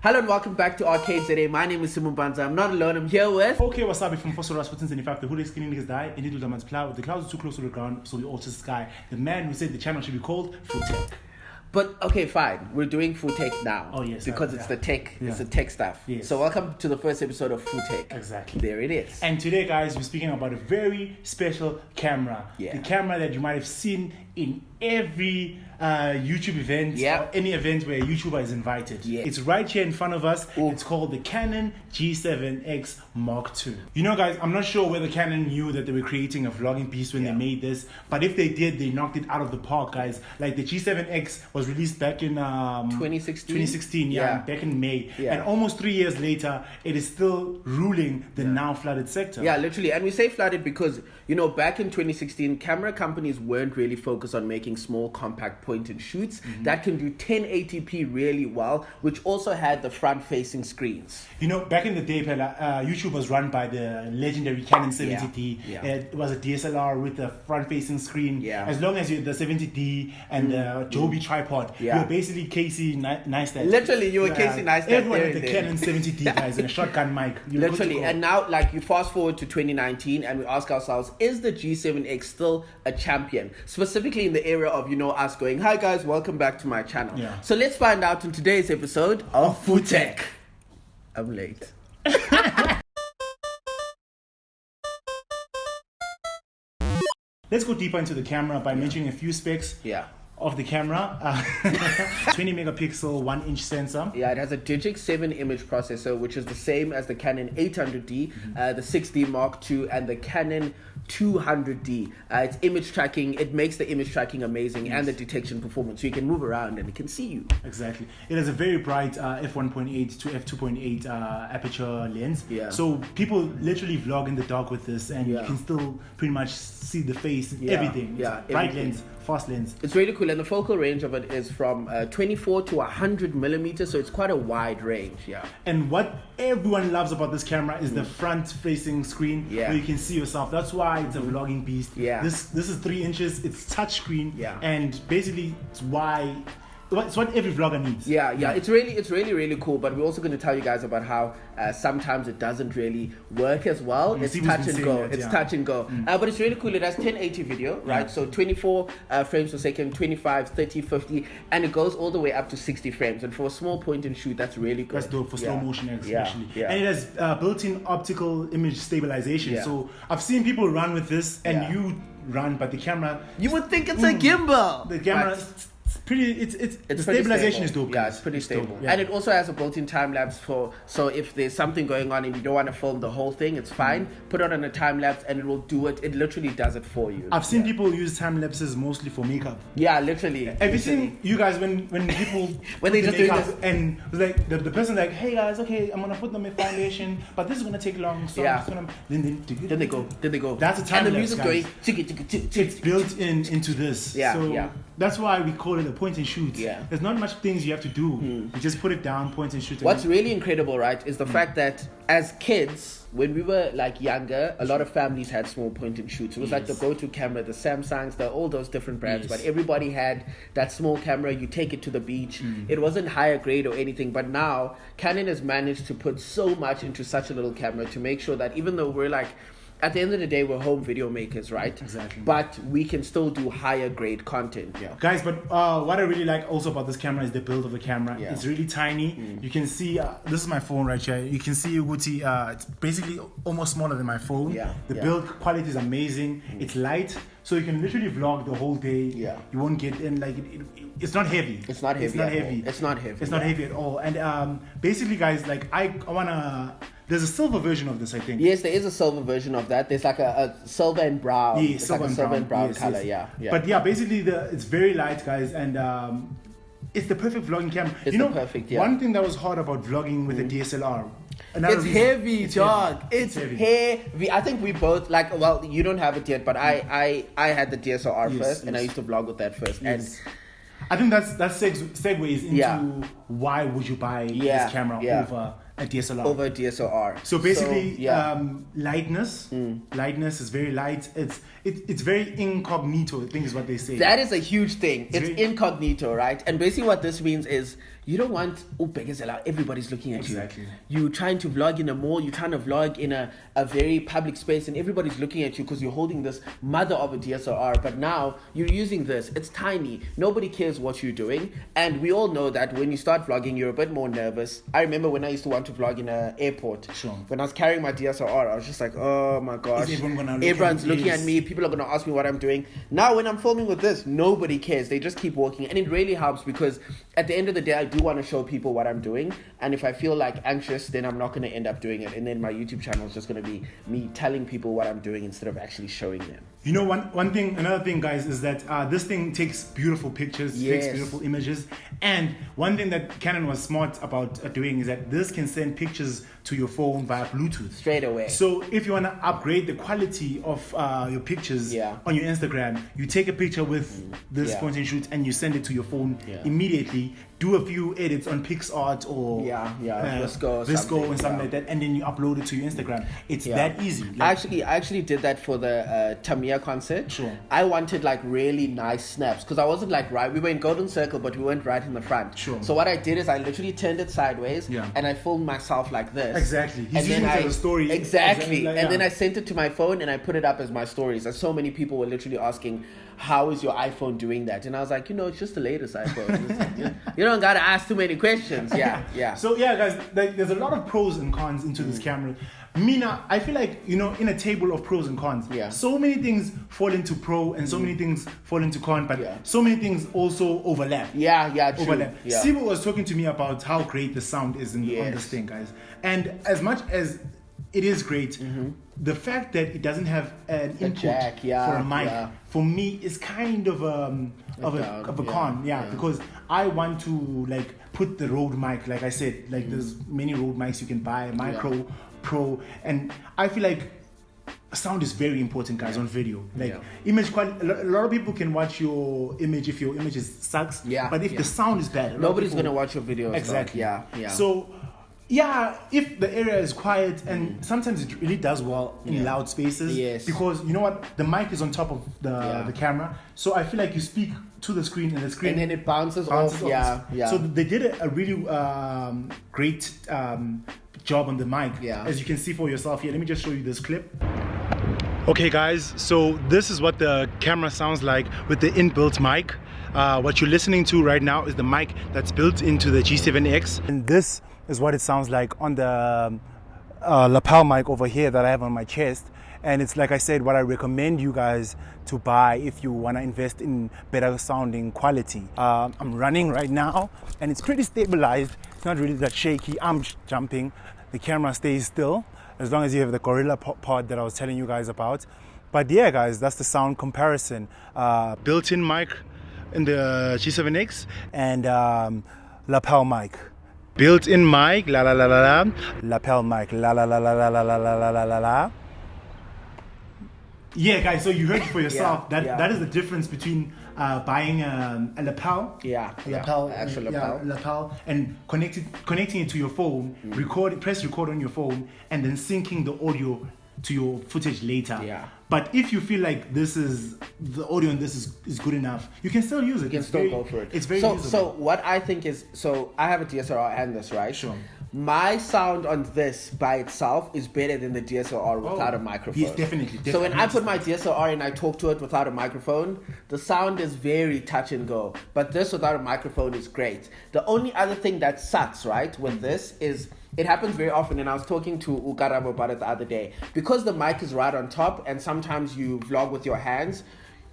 Hello and welcome back to ArcadeZA. My name is Simon Banza. I'm not alone. I'm here with... Okay, what's up? From Fosoras 1475. The hood is skinny niggas die. And the man's cloud. The clouds are too close to the ground, so we alter the sky. The man who said the channel should be called Food Tech. But okay, fine. We're doing Food Tech now. Oh yes, because it's the tech. Yeah. It's the tech stuff. Yes. So welcome to the first episode of Food Tech. Exactly. There it is. And today, guys, we're speaking about a very special camera. Yeah. The camera that you might have seen in every YouTube event or any event where a YouTuber is invited. Yeah. It's right here in front of us. Ooh. It's called the Canon G7X Mark II. You know, guys, I'm not sure whether Canon knew that they were creating a vlogging piece when they made this, but if they did, they knocked it out of the park, guys. Like the G7X was released back in 2016. 2016, back in May. Yeah. And almost 3 years later, it is still ruling the now flooded sector. Yeah, literally. And we say flooded because, you know, back in 2016, camera companies weren't really focused on making small, compact point and shoots that can do 1080p really well, which also had the front-facing screens. You know, back in the day, YouTube was run by the legendary Canon 70D. Yeah. It was a DSLR with a front-facing screen. Yeah. As long as you had the 70D and the Joby tripod, you were basically Casey Neistat. Literally, you were Casey Neistat. Everyone had the Canon 70D, guys, and a shotgun mic. Literally, and now, like, you fast forward to 2019, and we ask ourselves, is the G7X still a champion? Specifically in the area of, you know, us going, hi guys, welcome back to my channel. Yeah. So let's find out in today's episode of Food Tech. I'm late. Let's go deeper into the camera by mentioning a few specs. Of the camera. 20 megapixel 1-inch sensor. Yeah, it has a Digix 7 image processor, which is the same as the Canon 800D, the 6D Mark II, and the Canon 200D. It's image tracking. It makes the image tracking amazing and the detection performance, so you can move around and it can see you. Exactly. It has a very bright f1.8 to f2.8 aperture lens. Yeah. So people literally vlog in the dark with this, and you can still pretty much see the face, everything. Yeah, bright everything. lens, fast lens. It's really cool, and the focal range of it is from 24 to 100 millimeters, so it's quite a wide range. And what everyone loves about this camera is the front-facing screen where you can see yourself. That's why it's a vlogging beast. This is 3 inches. It's touchscreen, and basically it's what every vlogger needs. It's really cool. But we're also going to tell you guys about how sometimes it doesn't really work as well. It's touch and go. It's touch and go. But it's really cool. It has 1080 video, right? So 24 frames per second, 25, 30, 50, and it goes all the way up to 60 frames. And for a small point and shoot, that's really good. That's dope for slow motion, especially. Yeah. And it has built-in optical image stabilization. So I've seen people run with this, and you run, but the camera, you would think it's a gimbal. The camera. It's the stabilization is dope. Yeah, it's pretty stable. And it also has a built-in time lapse so if there's something going on and you don't want to film the whole thing, it's fine. Put it on a time lapse and it will do it. It literally does it for you. I've seen people use time lapses mostly for makeup. Yeah, literally. Have you seen you guys when people when they just do this and like the person like, hey guys, okay, I'm gonna put them in foundation, but this is gonna take long. So I'm just gonna, then they go. That's a time and lapse. And the music going. It's built into this. That's why we call it a point and shoot. There's not much things you have to do. You just put it down, point and shoot. What's really incredible, right, is the fact that as kids, when we were like younger, a lot of families had small point and shoots. It was like the go-to camera, the Samsungs, all those different brands, but everybody had that small camera. You take it to the beach. It wasn't higher grade or anything, but now Canon has managed to put so much into such a little camera to make sure that even though we're like, at the end of the day, we're home video makers, right? Exactly. But we can still do higher grade content. Guys, but what I really like also about this camera is the build of the camera. It's really tiny. You can see, this is my phone right here. You can see Uguti, it's basically almost smaller than my phone. The build quality is amazing. It's light, so you can literally vlog the whole day. You won't get in, like, it's not heavy. It's not heavy. It's not heavy at all. And basically, guys, like, I wanna... There's a silver version of this, I think. Yes, there is a silver version of that. There's like a silver and brown. Yeah, silver and brown color. Yes. But yeah, basically it's very light, guys, and it's the perfect vlogging camera. One thing that was hard about vlogging with a DSLR. It's heavy, dog. It's heavy. I think we both like. Well, you don't have it yet, but I had the DSLR first, and I used to vlog with that first. And I think that segues into why would you buy this camera over a DSLR. Over a DSLR. So basically, lightness. Lightness is very light. It's very incognito, I think is what they say. That is a huge thing. It's incognito, right? And basically what this means is you don't want everybody's looking at you. Exactly. You're trying to vlog in a mall, you're trying to vlog in a very public space, and everybody's looking at you because you're holding this mother of a DSLR, but now you're using this. It's tiny. Nobody cares what you're doing. And we all know that when you start vlogging, you're a bit more nervous. I remember when I used to want to vlog in an airport. Sure. When I was carrying my DSLR, I was just like, oh my gosh. Everyone's looking at me. People are going to ask me what I'm doing. Now, when I'm filming with this, nobody cares. They just keep walking. And it really helps because at the end of the day, I do want to show people what I'm doing. And if I feel like anxious, then I'm not going to end up doing it. And then my YouTube channel is just going to be me telling people what I'm doing instead of actually showing them. You know, another thing, guys, is that this thing takes beautiful pictures, takes beautiful images. And one thing that Canon was smart about doing is that this can send pictures to your phone via Bluetooth. Straight away. So if you want to upgrade the quality of your pictures on your Instagram, you take a picture with this point and shoot and you send it to your phone immediately. Do a few edits on PixArt or Visco and something like that, and then you upload it to your Instagram. It's that easy. Like, I actually did that for the Tamiya concert. Sure. I wanted like really nice snaps because I wasn't like right. We were in Golden Circle, but we weren't right in the front. Sure. So what I did is I literally turned it sideways and I filmed myself like this. Exactly. He's using it as a story. Exactly. And then I sent it to my phone and I put it up as my stories. And so many people were literally asking, how is your iPhone doing that? And I was like, it's just the latest iPhone. You don't gotta ask too many questions. Yeah. So guys, there's a lot of pros and cons into this camera. Mina, I feel like, in a table of pros and cons, so many things fall into pro and so many things fall into con, but so many things also overlap. True. Overlap. Sibo was talking to me about how great the sound is on this thing, guys. And as much as it is great, the fact that it doesn't have an input jack, for a mic, for me, is kind of a con, because I want to like put the Rode mic, like I said, like there's many Rode mics you can buy, micro, pro, and I feel like sound is very important, guys, on video. Like image quality, a lot of people can watch your image if your image sucks, but if the sound is bad, nobody's gonna watch your video. Exactly. So if the area is quiet, and sometimes it really does well in loud spaces, because you know what, the mic is on top of the camera, so I feel like you speak to the screen and then it bounces off. So they did a really great job on the mic, as you can see for yourself here. Let me just show you this clip. Okay guys, so this is what the camera sounds like with the inbuilt mic. What you're listening to right now is the mic that's built into the G7X, and this is what it sounds like on the lapel mic over here that I have on my chest. And it's, like I said, what I recommend you guys to buy if you want to invest in better sounding quality. I'm running right now and it's pretty stabilized. It's not really that shaky. I'm jumping. The camera stays still as long as you have the Gorilla Pod that I was telling you guys about. But yeah, guys, that's the sound comparison. Built-in mic in the G7X and lapel mic. Built-in mic, la la la la la. Lapel mic, la la la la la la la la la la la. Yeah, guys, so you heard it for yourself. That is the difference between buying a lapel, lapel, and connecting it to your phone, press record on your phone, and then syncing the audio to your footage later. But if you feel like the audio on this is good enough, you can still use it. You can still go for it. It's very usable. So what I think is, I have a DSLR and this, right? Sure. My sound on this by itself is better than the DSLR without a microphone. Yes, definitely. So when I put my DSLR and I talk to it without a microphone, the sound is very touch and go. But this without a microphone is great. The only other thing that sucks, right, with this is, it happens very often, and I was talking to Ukarabo about it the other day. Because the mic is right on top, and sometimes you vlog with your hands,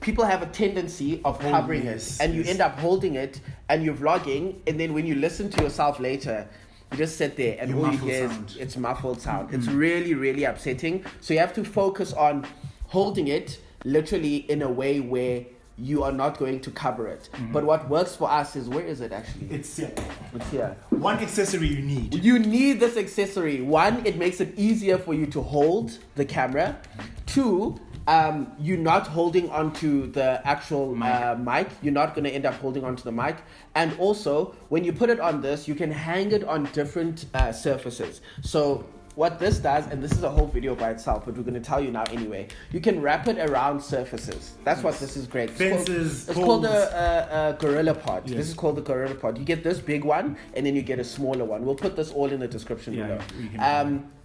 people have a tendency of covering it, and you end up holding it, and you're vlogging, and then when you listen to yourself later, you just sit there, and all you hear is it's muffled sound. It's really, really upsetting. So you have to focus on holding it literally in a way where you are not going to cover it. But what works for us is, where is it actually? It's here. It's here. One accessory you need. You need this accessory. One, it makes it easier for you to hold the camera. Two, you're not holding onto the actual mic. You're not going to end up holding onto the mic. And also, when you put it on this, you can hang it on different surfaces. So what this does, and this is a whole video by itself, but we're going to tell you now anyway. You can wrap it around surfaces. That's what this is great. Fences. It's called a Gorilla Pod. Yes. This is called the Gorilla Pod. You get this big one, and then you get a smaller one. We'll put this all in the description below.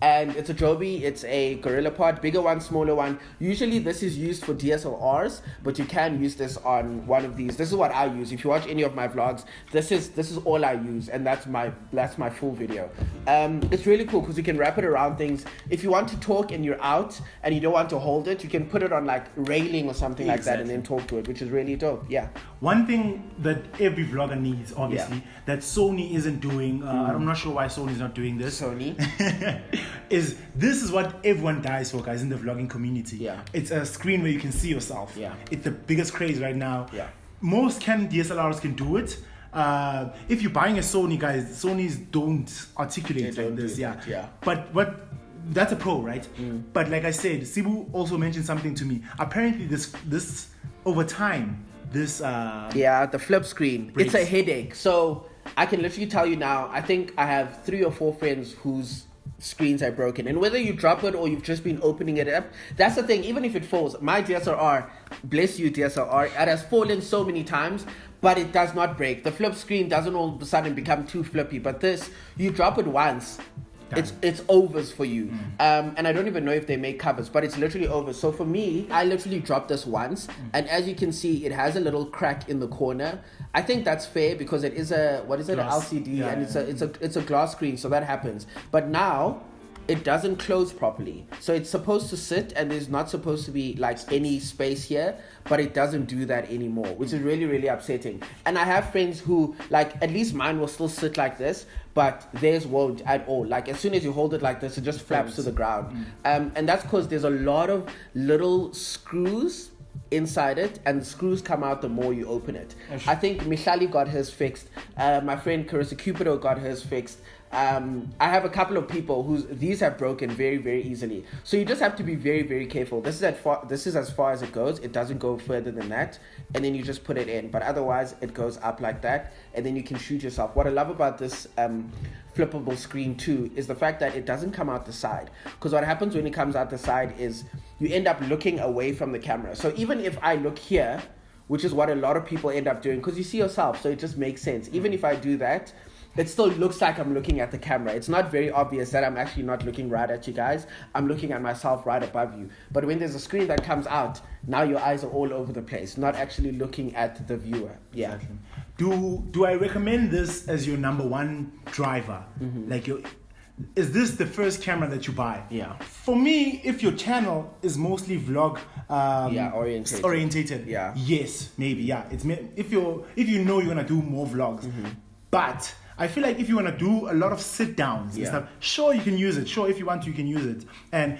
And it's a Joby. It's a Gorilla Pod. Bigger one, smaller one. Usually this is used for DSLRs, but you can use this on one of these. This is what I use. If you watch any of my vlogs, this is all I use, and that's my full video. It's really cool because you can wrap it around things. If you want to talk and you're out and you don't want to hold it, you can put it on like railing or something like that and then talk to it, which is really dope. Yeah. One thing that every vlogger needs, obviously, that Sony isn't doing, I'm not sure why Sony's not doing this. Sony? This is what everyone dies for, guys, in the vlogging community. Yeah. It's a screen where you can see yourself. Yeah. It's the biggest craze right now. Yeah. Most Canon DSLRs can do it. If you're buying a Sony, guys, Sonys don't articulate like this. Yeah. But that's a pro, right? But like I said, Sibu also mentioned something to me. Apparently, this over time, the flip screen, breaks. It's a headache. So I can literally tell you now, I think I have 3 or 4 friends whose screens are broken, and whether you drop it or you've just been opening it up, that's the thing. Even if it falls, my DSLR, bless you DSLR, it has fallen so many times, but it does not break. The flip screen doesn't all of a sudden become too flippy, but this, you drop it once, it's overs for you. And I don't even know if they make covers, but it's literally over. So for me, I literally dropped this once, and as you can see, it has a little crack in the corner. I think that's fair because it is a glass. An LCD, and it's a glass screen, so that happens. But now it doesn't close properly, so it's supposed to sit, and there's not supposed to be like any space here, but it doesn't do that anymore, which is really, really upsetting. And I have friends who, like, at least mine will still sit like this, but theirs won't at all. Like, as soon as you hold it like this, it just flaps to the ground. And that's because there's a lot of little screws inside it, and the screws come out the more you open it. I think Michali got hers fixed. My friend Carissa Cupido got hers fixed. I have a couple of people these have broken very, very easily. So you just have to be very, very careful. This is as far as it goes. It doesn't go further than that. And then you just put it in. But otherwise, it goes up like that. And then you can shoot yourself. What I love about this flippable screen too is the fact that it doesn't come out the side. Because what happens when it comes out the side is you end up looking away from the camera. So even if I look here, which is what a lot of people end up doing, because you see yourself, so it just makes sense. Even if I do that, it still looks like I'm looking at the camera. It's not very obvious that I'm actually not looking right at you guys. I'm looking at myself right above you. But when there's a screen that comes out, now your eyes are all over the place, not actually looking at the viewer. Yeah. Exactly. Do I recommend this as your number one driver? Like, is this the first camera that you buy? Yeah. For me, if your channel is mostly vlog orientated, yes, maybe, yeah. If you know you're gonna do more vlogs, but I feel like if you want to do a lot of sit downs and stuff, sure, you can use it. Sure, if you want to, you can use it. And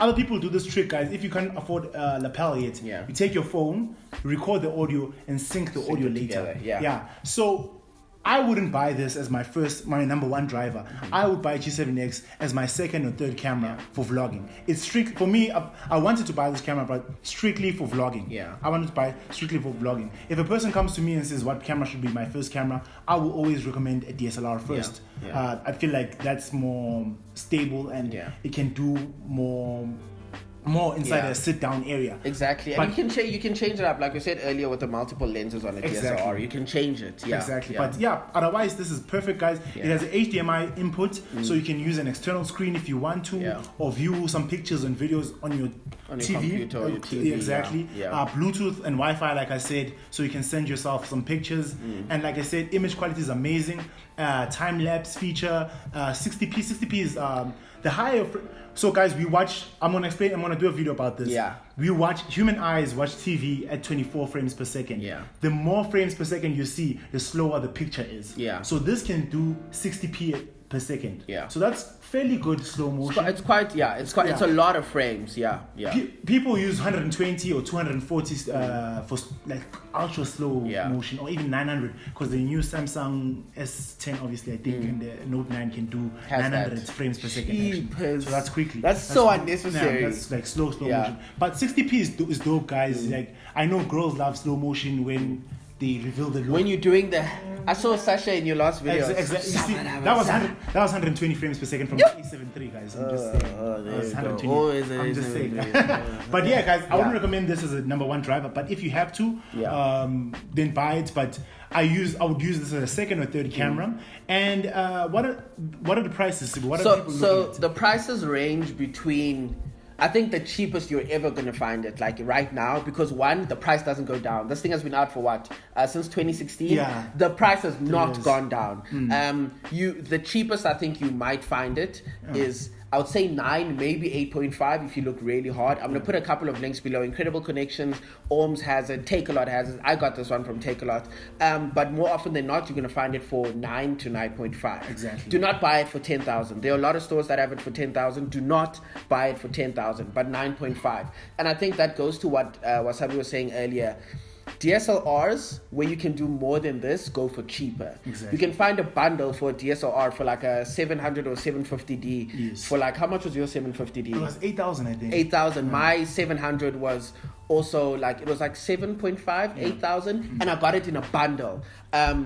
other people do this trick, guys. If you can't afford lapel yet, you take your phone, record the audio, and sync the audio later. Yeah. So I wouldn't buy this as my number one driver. I would buy G7X as my second or third camera for vlogging. It's strict for me. I wanted to buy this camera, but strictly for vlogging. I wanted to buy strictly for vlogging. If a person comes to me and says what camera should be my first camera, I will always recommend a DSLR first. I feel like that's more stable and it can do more inside a sit-down area. Exactly. And you can change it up, like we said earlier, with the multiple lenses on a DSLR. You can change it. Exactly. But otherwise, this is perfect, guys. It has an HDMI input, so you can use an external screen if you want to, or view some pictures and videos on your TV. Computer or your TV. Exactly. Bluetooth and Wi-Fi, like I said, so you can send yourself some pictures. And like I said, image quality is amazing. Time-lapse feature, 60p. 60p is the higher. So guys, I'm going to do a video about this. Human eyes watch TV at 24 frames per second. The more frames per second you see, the slower the picture is. So this can do 60p per second. So that's fairly good slow motion. It's a lot of frames. People use 120 or 240 for like ultra slow motion, or even 900, because the new Samsung S10, obviously, I think, and the Note 9 can do 900 frames per second. So that's quickly. That's so unnecessary. That's like slow motion. But 60p is dope, guys. Like, I know girls love slow motion when they reveal the look. When you're doing I saw Sasha in your last video. Exactly. You see, that was 120 frames per second from the A7 III, guys. I'm just saying. I'm just saying. But yeah, guys, I wouldn't recommend this as a number one driver. But if you have to, then buy it. But I would use this as a second or third camera. And what are the prices? What are people looking at? The prices range between, I think the cheapest you're ever going to find it, like right now, because one, the price doesn't go down. This thing has been out for what? Since 2016? Yeah. The price has not gone down. The cheapest I think you might find it is, I would say 9, maybe 8.5 if you look really hard. I'm going to put a couple of links below. Incredible Connections, Orms has it, Take-A-Lot has it. I got this one from Take-A-Lot. But more often than not, you're going to find it for 9 to 9.5. Exactly. Do not buy it for 10,000. There are a lot of stores that have it for 10,000. Do not buy it for 10,000, but 9.5. And I think that goes to what Wasabi was saying earlier. DSLRs, where you can do more than this, go for cheaper. Exactly. You can find a bundle for a DSLR for like a 700 or 750D. Yes. For like, how much was your 750D? It was 8,000, I think. 8,000. Yeah. My 700 was also like, it was like 7.5, 8,000. And I got it in a bundle.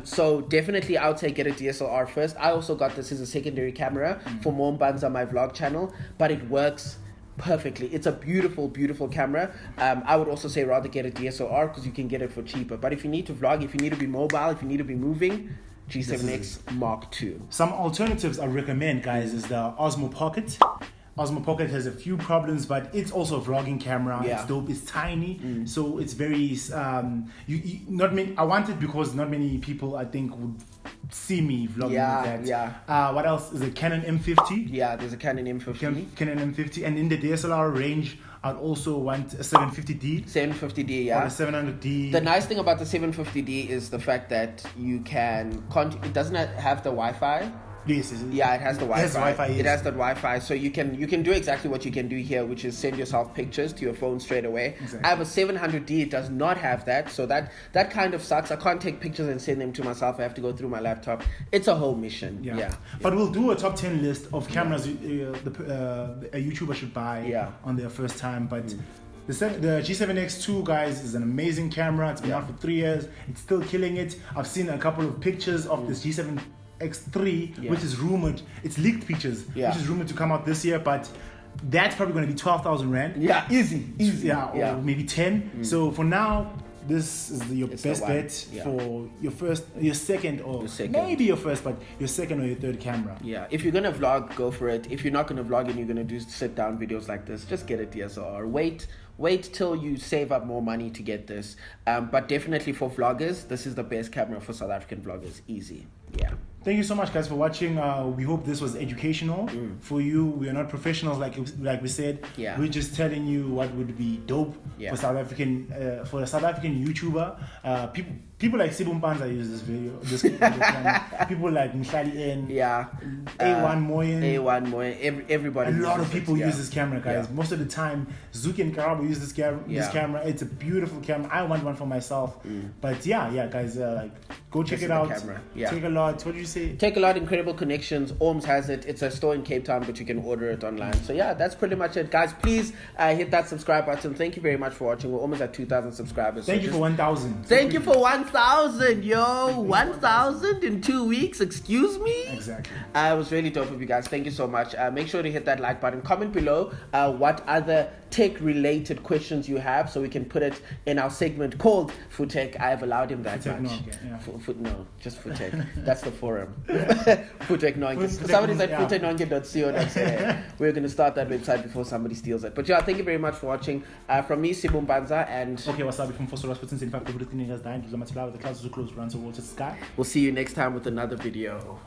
So definitely I would say get a DSLR first. I also got this as a secondary camera for Mombanza, my vlog channel, but it works perfectly. It's a beautiful, beautiful camera. I would also say rather get a DSLR because you can get it for cheaper. But if you need to vlog, if you need to be mobile, if you need to be moving, G7X Mark II. Some alternatives I recommend, guys, is the Osmo Pocket. Osmo Pocket has a few problems, but it's also a vlogging camera. Yeah. It's dope. It's tiny, so it's very. Not many. I want it because not many people, I think, would see me vlogging with that. Yeah. What else is a Canon M50? Yeah, there's a Canon M50. Canon M50, and in the DSLR range, I'd also want a 750D. 750D, yeah. Or a 700D. The nice thing about the 750D is the fact that you can. It doesn't have the Wi-Fi. Yes, yeah, it has the Wi-Fi. It has Wi-Fi, yes. It has the Wi-Fi, so you can do exactly what you can do here, which is send yourself pictures to your phone straight away. Exactly. I have a 700D. It does not have that, so that kind of sucks. I can't take pictures and send them to myself. I have to go through my laptop. It's a whole mission. Yeah. But we'll do a top 10 list of cameras a YouTuber should buy on their first time. But the G7X II, guys, is an amazing camera. It's been out for 3 years. It's still killing it. I've seen a couple of pictures of this G7X3, which is rumored. It's leaked pictures, which is rumored to come out this year, but that's probably going to be 12,000 rand. Yeah, easy. Yeah, or maybe 10. So for now, this is your best bet for your second, maybe your first, but your second or your third camera. Yeah, if you're gonna vlog, go for it. If you're not gonna vlog and you're gonna do sit down videos like this, just get a DSLR. Wait till you save up more money to get this. But definitely for vloggers, this is the best camera for South African vloggers. Easy. Yeah. Thank you so much, guys, for watching. We hope this was educational for you. We are not professionals, like we said. Yeah. We're just telling you what would be dope for South African for a South African YouTuber. People like Sibum Panza use this video. People like Mhlali N. Yeah. A1 Moyen. Everybody. A lot of people use this camera, guys. Yeah. Most of the time, Zuki and Karabo use this camera. It's a beautiful camera. I want one for myself. But yeah, guys, go check it out. Take a lot. What did you say? Take a lot. Incredible Connections. Orms has it. It's a store in Cape Town, but you can order it online. So yeah, that's pretty much it, guys. Please hit that subscribe button. Thank you very much for watching. We're almost at 2,000 subscribers. Thank you for 1,000. Thank you for 1,000, yo. 1,000 in 2 weeks. Excuse me. Exactly. It was really dope of you guys. Thank you so much. Make sure to hit that like button. Comment below what other tech-related questions you have, so we can put it in our segment called Food Tech. I have allowed him that much. No, just Food Tech. That's the forum. Food Tech Somebody said foodtechnonke.co.za. We're going to start that website before somebody steals it. But yeah, thank you very much for watching. From me, Sibum Banza, and okay, Wasabi from Foster Hospitals. In fact, everything has died. The clouds are close, runs towards the sky. We'll see you next time with another video.